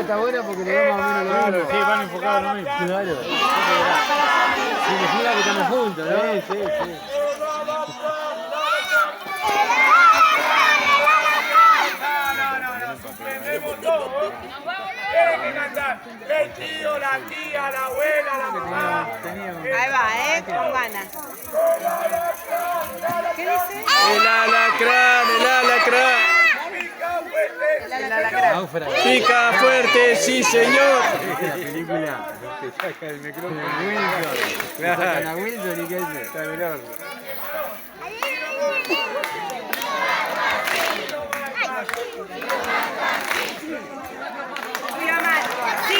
está buena porque le vamos a menos lo mismo. Sí, van enfocados lo mismo. Claro. Significa que estamos juntos, ¿no? Sí, sí. El tío, la tía, la abuela, la mamá. Ahí va, con ganas. ¿Qué dice? El alacrán, el alacrán. El alacrán. Pica fuerte, sí señor. La película te saca el micrófono a Wilson. Te sacan a Wilson y qué hace. Está menor. Mira, Marco. Sí.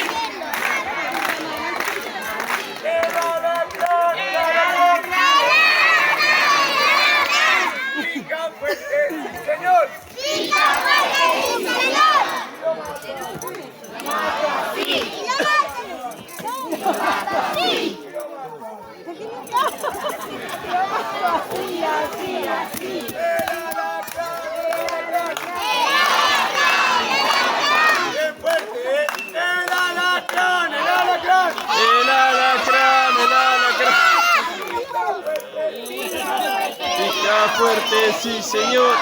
Pica fuerte, sí señor. El alacrán, el alacrán. Pica fuerte, sí señor.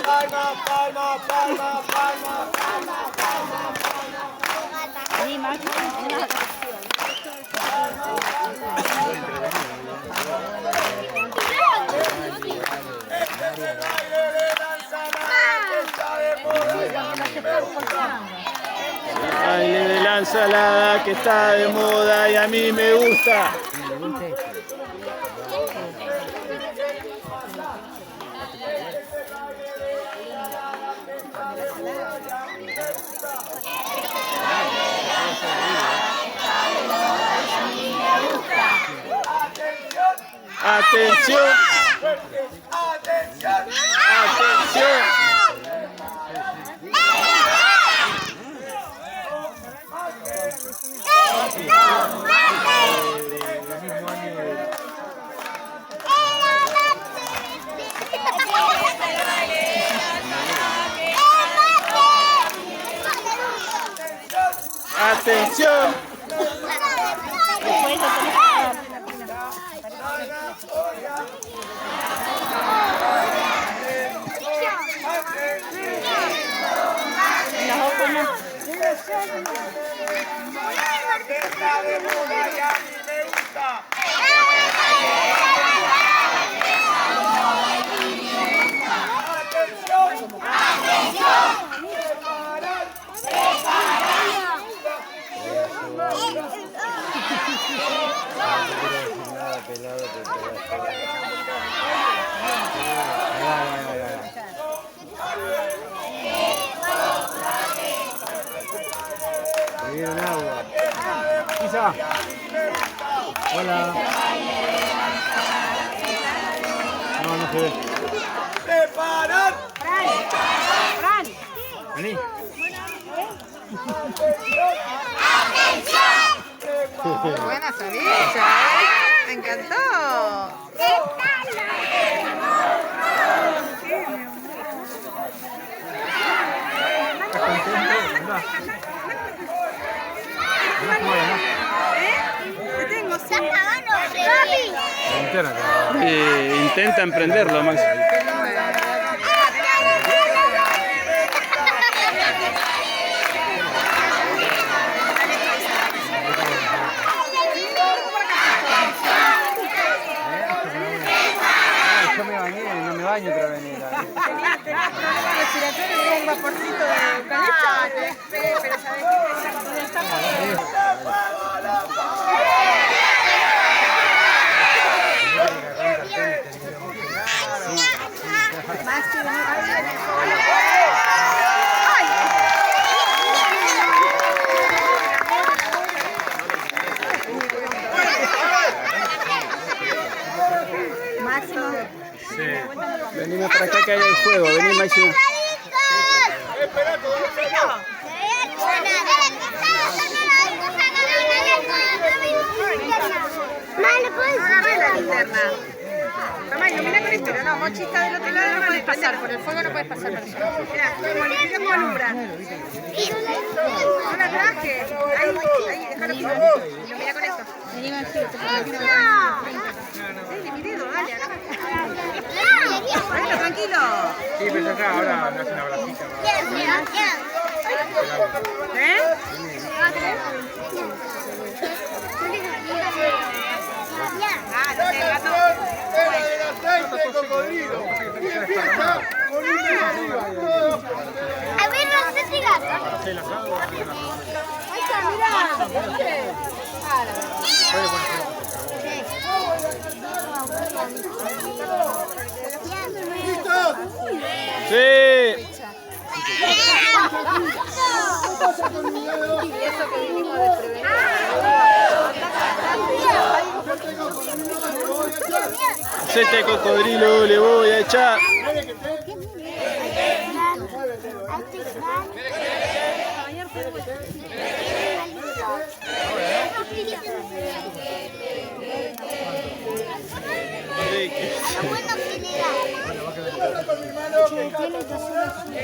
Palma, palma, palma, palma, palma, palma, baile de la ensalada que está de moda y a mí me gusta. Atención, atención, atención. Atención. Me dieron agua. Isa. Hola. No, no se ve. ¡Preparad! Fran. Vení. Buena salida, Me encantó. Te tengo, sí. Intenta emprenderlo, Max. Yo me bañé y no me baño otra vez. Tenía problemas respiratorios y un vaporcito de eucalipto. Pero sabes Máximo. Sí. Venime para acá que hay fuego, vení Máximo. ¡Espera, No agarré la linterna. Mamá, ilumina con esto. Pero no, Mochi está del otro lado, no puedes pasar. Por el fuego no puedes pasar. Mirá, mira cómo alumbra. No la traje. Ahí, déjalo aquí. Ilumina con esto. Sí, mi dedo, dale, agarra. Bueno, tranquilo. Sí, pero acá ahora me hace una bracita. ¿Eh? Ah, no sé, gato. Aceite de cocodrilo. Con un dedo arriba. A ver, no sé si gato. ¿Listos? Sí. ¿Qué pasa con mi dedo? Eso que vinimos de prevenir. Aceite de cocodrilo le voy a echar.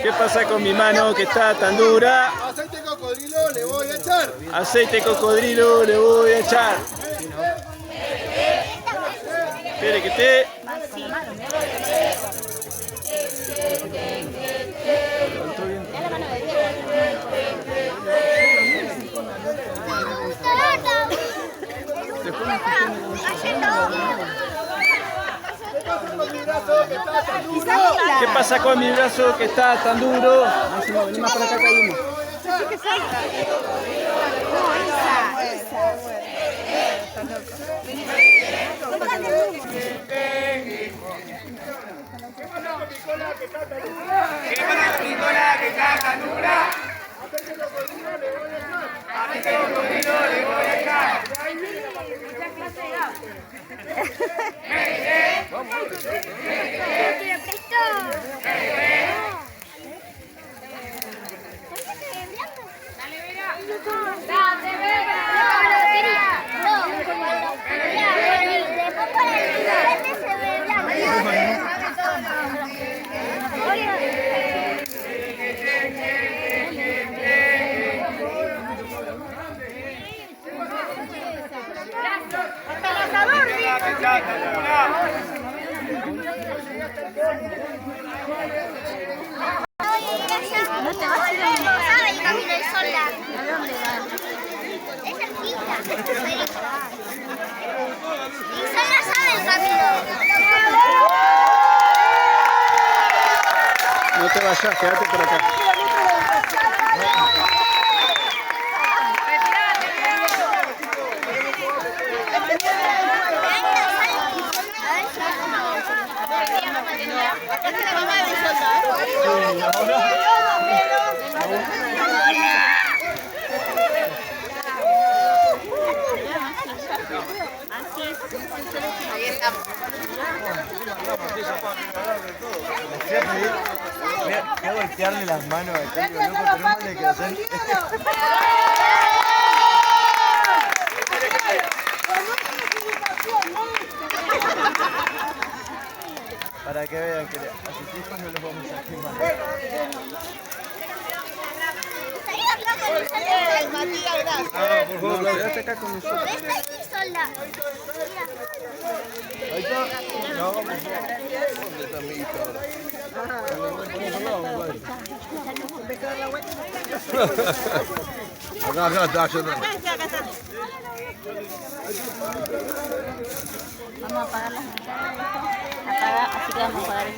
¿Qué pasa con mi mano que está tan dura? Aceite de cocodrilo le voy a echar. Aceite de cocodrilo le voy a echar. Espere que te... ¿Qué pasa con mi brazo que está tan duro? No, ¿Qué pasa con mi cola que está tan dura? Aceite de cocodrilo le voy a echar. Aceite de cocodrilo le voy a echar. No te vas a ir a sabe el camino del sol. ¿A dónde va? Es cerquita. Y Sola sabe el camino. No te vayas, quédate por acá. ahí estamos. Voy a golpearle las manos a aquel loco, tenemos que hacer. Para que vean que a sus hijos no los vamos a quemar. Por favor, quédate acá con nosotros. Esta aquí sola. Ahí está. No, por favor. ¿Dónde está mi hija ahora? Acá está, yo no. Vamos a apagar las ventanas. Apaga, así que vamos a apagar el